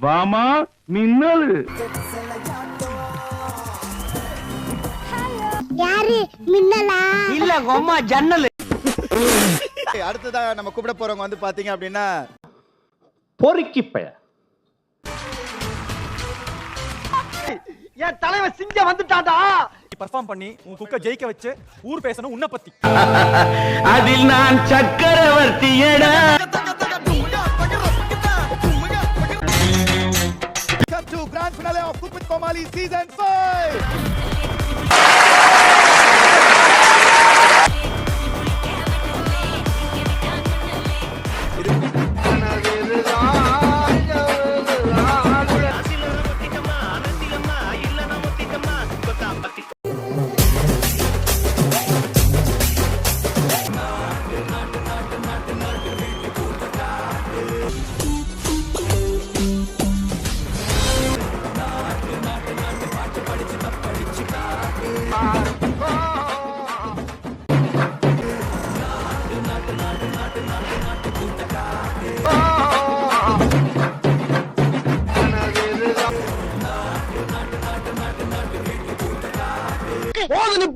வாமா மின்னல். யாரு மின்னலா? இல்ல அம்மா ஜன்னல். அடுத்ததா நம்ம கூப்பிட போறவங்க வந்து பாத்தீங்க அப்படின்னா பொறுக்கி பய. என் தலைவன் சிங்கம் வந்துட்டாடா. பர்ஃபார்ம் பண்ணி உன் குக்க ஜெயிக்க வச்சு ஊர் பேசணும் உன்னை பத்தி. அதில் நான் சக்கரவர்த்தியடா. Welcome to grand finale of Cook with Komali season 5.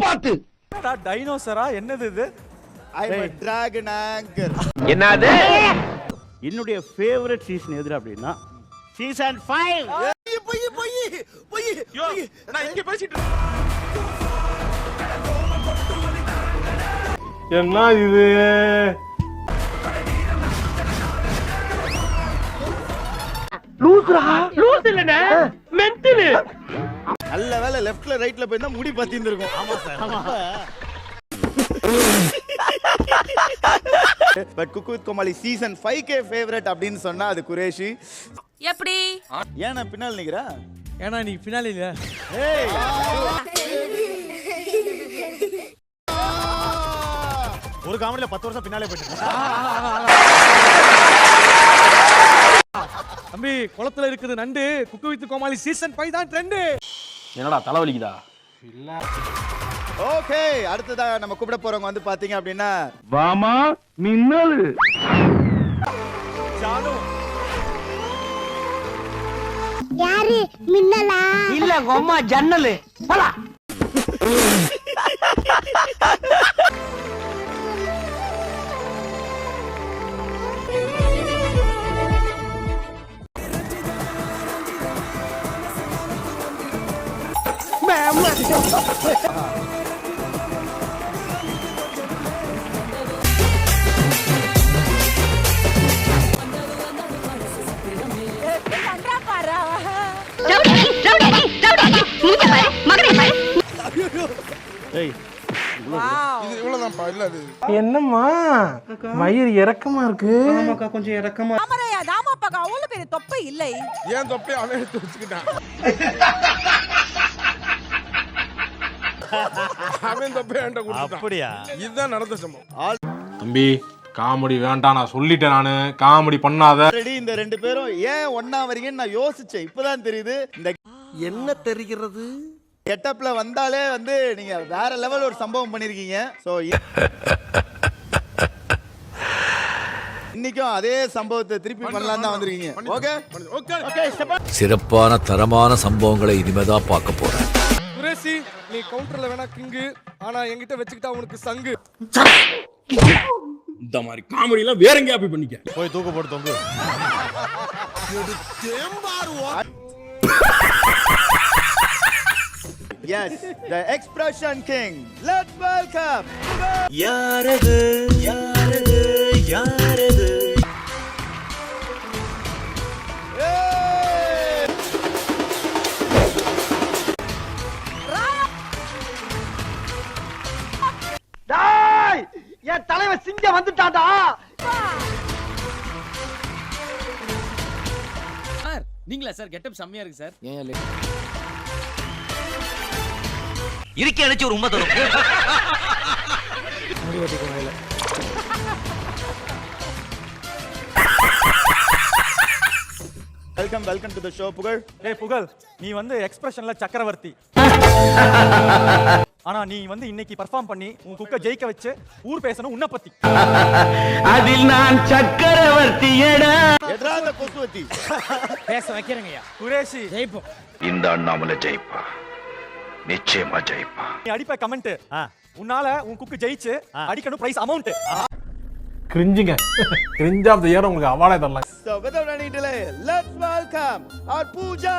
பாத்து டைனோசரா என்னது இது? I am a dragon anchor. என்னது? என்னுடைய ஃபேவரட் சீசன் எது அப்படின்னா சீசன் 5. நான் இங்க பேசிட்டு என்ன இது? லூஸ் இல்லனே மென்டல். நல்ல வேளை லெஃப்ட்ல ரைட்ல போயிருந்தா முடி பத்திந்து இருக்கும். ஆமா sir. But cook with Comali season 5K favourite அப்படின்னு சொன்னா அது குரேஷி. எப்படி? ஏன் நான் பின்னால் நிக்கிறா? ஏன்னா நீ பின்னால இல்ல. ஏய் ஒரு காமெடியில 10 வருஷம் பின்னாலே போயிட்டு. தம்பி குளத்துல இருக்குது நண்டு. குக்கு வித் கோமாளி சீசன் 5 தான் ட்ரெண்ட். என்னடா தலைவலிக்குதா? இல்ல. ஓகே, அடுத்ததா நம்ம கூப்பிட போறவங்க வந்து பாத்தீங்க அப்படின்னா வாமா மின்னல். ஜானு. யாரு மின்னலா? இல்ல அம்மா ஜன்னல். போடா. என்னம்மா மயிர் இறக்கமா இருக்கு? கொஞ்சம் இறக்கமா. ஆமரையா தாமாப்பாக்கு அவ்வளவு பெரிய தொப்பை இல்லை. ஏன் தொப்பையை அவன் எடுத்து வச்சுக்கிட்டான்? அவன் தொப்பையை என்கிட்ட கொடுத்துட்டான். அப்படியா? இதுதான் நடந்த சம்பவம். தம்பி காமெடி வேண்டாம், நான் சொல்லிட்டேன். நானு காமெடி பண்ணாத. ஆல்ரெடி இந்த ரெண்டு பேரும் ஏன் ஒண்ணா வரீங்கன்னு நான் யோசிச்சேன். இப்பதான் தெரியுது. இந்த என்ன தெரிகிறது? கெட்டப்ல வந்தாலே வந்து நீங்க வேற லெவல் ஒரு சம்பவம் பண்ணிருக்கீங்க. சோ இன்னைக்கும் அதே சம்பவத்தை திருப்பி பண்ணலாம் தான் வந்திருக்கீங்க. Okay okay. சிறப்பான தரமான சம்பவங்களை இனிமேதான் பார்க்க போறேன். குரேஷி, நீ கவுண்டர்ல வேணா கிங்கு, ஆனா என்கிட்ட வச்சுக்கிட்டா உனக்கு சங்கு. இந்த மாதிரி காமெடி எல்லாம் வேற எங்கேயா போய் பண்ணிக்க. போய் தூக்கு போட்டு தொங்கு. Yes, the expression king. Let's welcome. யாரது யாரது யாரது? டேய், என் தலைவன் சிங்கம் வந்துட்டாடா. சார் நீங்களா சார்? கெட்டப் செம்மையா இருக்கு சார். இருக்கே அடிச்சு ஒரு உண்மை தரும். வெல்கம் டு தி ஷோ புகழ். ஏய் புகழ், நீ வந்து எக்ஸ்பிரஷன்ல சக்கரவர்த்தி. ஆனா நீ வந்து இன்னைக்கு பெர்ஃபார்ம் பண்ணி உன் குக்க ஜெயிக்க வச்சு ஊர் பேசணும் உன்னை பத்தி. அதில் நான் சக்கரவர்த்தியடா. எட்ரா அந்த கொசுவத்தி. பேச வைக்கிறேங்கய்யா. குரேஷி ஜெயிப்போம். இந்த அண்ணாமலை ஜெயிப்பா, நிச்சயமா ஜெயிப்பா. நீ அடிப்ப கமெண்ட். உன்னால உன் குக்கு ஜெயிச்சு அடிக்கணும் பிரைஸ் அமௌண்ட். கிரிஞ்சுங்க. கிரிஞ்ச் ஆஃப் தி இயர் உங்களுக்கு அவார்டே தரலாம். So without any delay, let's welcome our Pooja.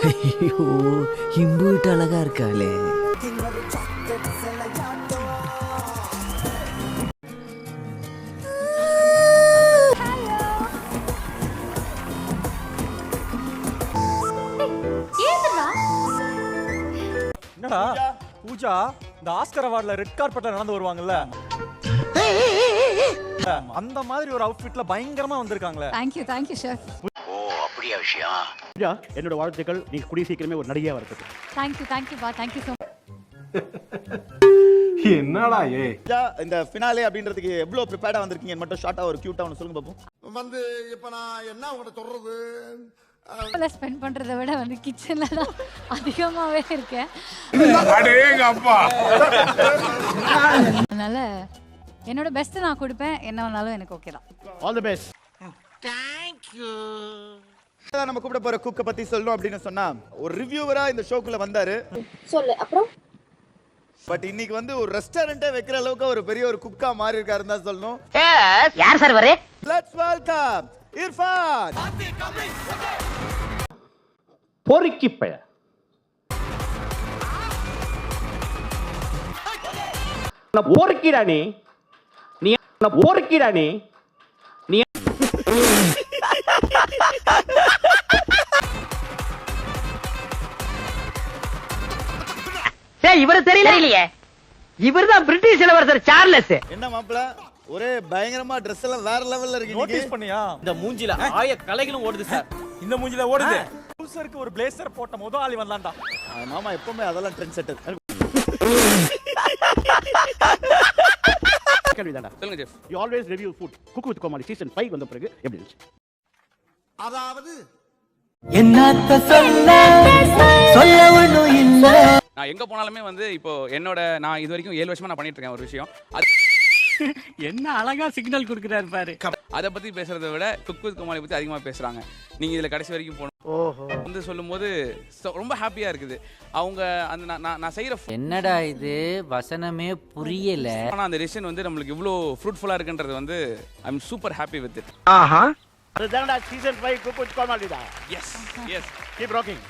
ஐயோ இம்புட்டு அழகா இருக்காளே. என்னடா பூஜா இந்த ஆஸ்கர் அவார்ட்ல ரெட் கார்பெட்ல நடந்து வருவாங்கல்ல, அந்த மாதிரி ஒரு அவுட்ஃபிட்ல பயங்கரமா வந்திருக்காங்களே. Thank you sir. ஓ அப்படியா விஷயம்? என்னோட வாழ்த்துக்கள். நீங்க கூடிய சீக்கிரமே ஒரு நடிகையா வரதுக்கு. தேங்க் யூ பா. Thank you so much. என்னடா ஏ பூஜா, இந்த ஃபினாலே அப்படின்றதுக்கு எவ்வளவு ப்ரிப்பேர்டா வந்திருக்கீங்கன்னு மட்டும் ஷார்ட்டா ஒரு கியூட்டா ஒன்னு சொல்லுங்க பாப்போம். வந்து இப்ப நான் என்ன உங்கள்ட்ட சொல்றது? ஸ்பெண்ட் பண்றதை விட வந்து கிச்சன்ல தான் அதிகமாவே இருக்கேன். அதனால என்னோட பெஸ்ட் நான் கொடுப்பேன். என்ன வேணாலும் எனக்கு ஓகே தான். All the best. நம்ம கூப்பிட போற குக்க பத்தி சொல்லணும் அப்படின்னு சொன்னா, ஒரு ரிவ்யூவரா இந்த ஷோக்குள்ள வந்தாரு. சொல்லு அப்புறம். பட் இன்னைக்கு வந்து ஒரு ரெஸ்டாரண்டே வைக்கிற அளவுக்கு ஒரு பெரிய ஒரு குக்கா மாறி இருக்காருன்னு தான் சொல்லணும். யார் சார் வரே? Let's welcome Irfan. பொறுக்கி பய. நான் பொறுக்கிடா நீ. நீ நான் பொறுக்கிடா நீ. நீ இவரு தெரியலையே. இவர்தான் பிரிட்டிஷ் இளவரசர் சார்லஸ். என்ன மாப்பிள, ஒரே பயங்கரமா Dress எல்லாம் வேற லெவல்ல இருக்கு. நோட்டீஸ் பண்ணியா? இந்த மூஞ்சில ஆய கலைகளும் ஓடுது சார். இந்த மூஞ்சில ஓடுது. ப்ரொடியூசருக்கு ஒரு பிளேசர் போட்ட முதல் ஆளி வந்தான்டா. மாமா எப்பவுமே அதெல்லாம் ட்ரெண்ட் செட்டர். கேள்விதான்டா. சொல்லுங்க Jeff. You always review food. Cook with Comali season 5 வந்த பிறகு எப்படி இருந்துச்சு? அதாவது என்னத்த சொல்ல ஒண்ணும் இல்ல. நான் எங்க போனாலுமே வந்து இப்போ நான் இது வரைக்கும் 7 வருஷமா நான் பண்ணிட்டு இருக்கேன் ஒரு விஷயம். என்ன அழகா சிக்னல் கொடுக்குறாரு பாரு. அதை பத்தி பேசுறதை விட குக் வித் கோமாளி பத்தி அதிகமா பேசுறாங்க. நீங்க இதுல கடைசி வரைக்கும் போகணும் வந்து சொல்லும்போது ரொம்ப ஹாப்பியா இருக்குது. அவங்க அந்த நான் செய்யற என்னடா இது வசனமே புரியல. ஆனா அந்த டிசிஷன் வந்து நம்மளுக்கு இவ்ளோ ஃப்ரூட்ஃபுல்லா இருக்குன்றது வந்து I am super happy with it. ஆஹா. அதுதான்டா சீசன் 5 குக் வித் கோமாளிடா. Yes yes. Keep rocking.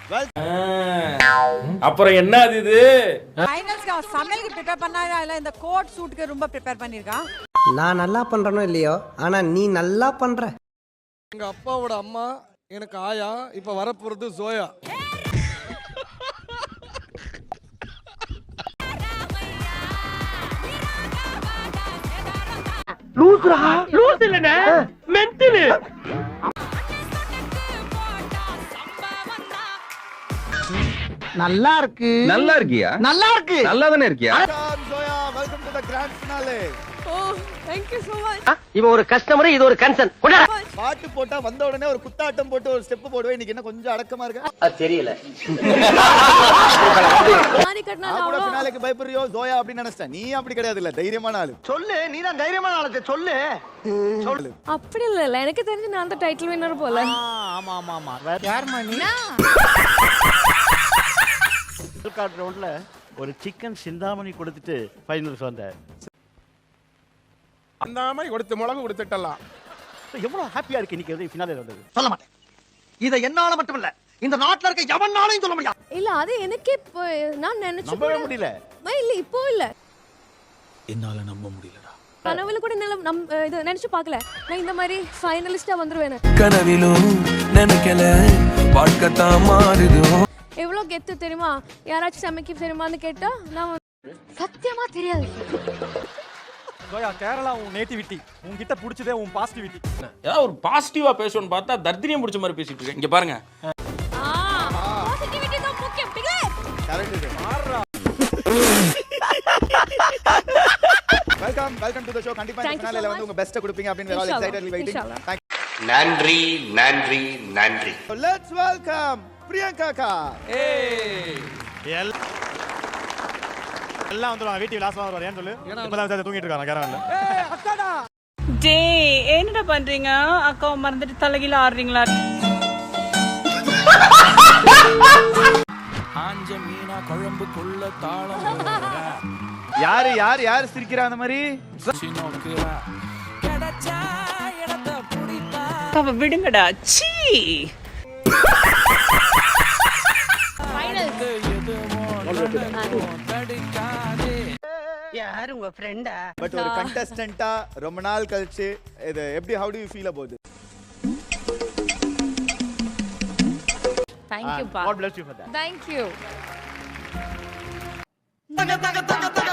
அப்புறம் என்ன இது? ஃபைனல்ஸ்க்கு சமையலுக்கு ப்ரிப்பேர் பண்ணாரா இல்ல இந்த கோட் சூட்க்கு ரொம்ப ப்ரிப்பேர் பண்ணிருக்கான். நான் நல்லா பண்றனோ இல்லையோ, ஆனா நீ நல்லா பண்ற. எங்க அப்பாவோட அம்மா எனக்கு ஆயா, இப்ப வரப்போறது ஜோயா. லூஸ் இல்லனே. மென்டல். நல்லா இருக்கு. நல்லா இருக்கியா? நல்லா இருக்கு. நல்லா தானே இருக்கியா? Zoya, welcome to the grand finale. Oh thank you so much. இவன் ஒரு கஸ்டமர், இது ஒரு கன்சர்ன். பாட்டு போட்டா வந்த உடனே ஒரு குத்தாட்டம் போட்டு ஒரு ஸ்டெப் போடுவே. இன்னைக்கு என்ன கொஞ்சம் அடக்கமா இருக்க? அது தெரியல. நான் கூட ஃபினாலேக்கு பயப்படுறியோ ஜோயா அப்படின்னு நினைச்சேன். நீ அப்படி கிடையாது. இல்ல தைரியமான ஆளு. சொல்லு, நீ தான் தைரியமான ஆளு. சொல்லு சொல்லு. அப்படி இல்ல எனக்கு தெரிஞ்சு நான் அந்த டைட்டில் வின்னர் போல. ஆமா ஆமா ஆமா. யார் மணி? கார்ட் ரவுண்ட்ல ஒரு சிக்கன் சிந்தாமணி கொடுத்துட்டு ஃபைனல்ஸ் வந்தார். அந்த மாதிரி கொடுத்து மிளகு கொடுத்துட்டலாம். எவ்வளவு ஹாப்பியா இருக்கு இன்னைக்கு வந்து ஃபினாலே வந்தது. சொல்ல மாட்டேன். இத என்னால மட்டும் இல்ல, இந்த நாட்டுல இருக்க எவனாலையும் சொல்ல முடியாது. இல்ல அது எனக்கே நான் நினைச்சு நம்பவே முடியல. இல்ல இப்போ இல்ல. என்னால நம்ப முடியலடா. கனவுல கூட இது நினைச்சு பார்க்கல நான் இந்த மாதிரி ஃபைனலிஸ்டா வந்துருவேன். கனவிலும் நினைக்கல, வாழ்க்கைத்தான் மாறுது. எவ்வளோ கெத்து தெரியுமா? யாராச்சும் சமைக்க தெரியுமான்னு கேட்டா நான் சத்தியமா தெரியாது. ஜோயா, கேரளா உன் நேட்டிவிட்டி. உன்கிட்ட பிடிச்சதே உன் பாசிட்டிவிட்டி. ஏதாவது ஒரு பாசிட்டிவா பேசணும்னு பார்த்தா தர்தினியம் பிடிச்ச மாதிரி பேசிட்டு இருக்கேன். இங்க பாருங்க. பாசிட்டிவிட்டி தான் முக்கியம். Correct. Welcome to the show. கண்டிப்பா இந்த Thank you so ஃபினாலேல வந்து much. உங்க பெஸ்ட் கொடுப்பீங்க அப்படின்னு we are all Inshallah. excitedly waiting. Inshallah. Thank நன்றி நன்றி நன்றி. you. Let's welcome பிரியங்கா அக்கா. எல்லாம் வந்துருவாங்க வீட்டுக்கு லாஸ்ட் வருவார் ஏன்னு சொல்லு இப்பதான் தூங்கிட்டு இருக்காங்க கேரவன்ல டே என்னடா பண்றீங்க அக்காவை மறந்துட்டு தலைகீழ ஆடுறீங்களா யாரு யார் யார் சிரிக்கிறா அந்த மாதிரி? அக்காவை விடுங்கடா சீ யார் உங்க ஃப்ரெண்டா பட் ஒரு கண்டஸ்டன்ட்டா ரொம்ப நாள் கழிச்சு இது எப்படி how do you feel about it? Thank you pa. God bless you for that. Thank you. தக தக தக தக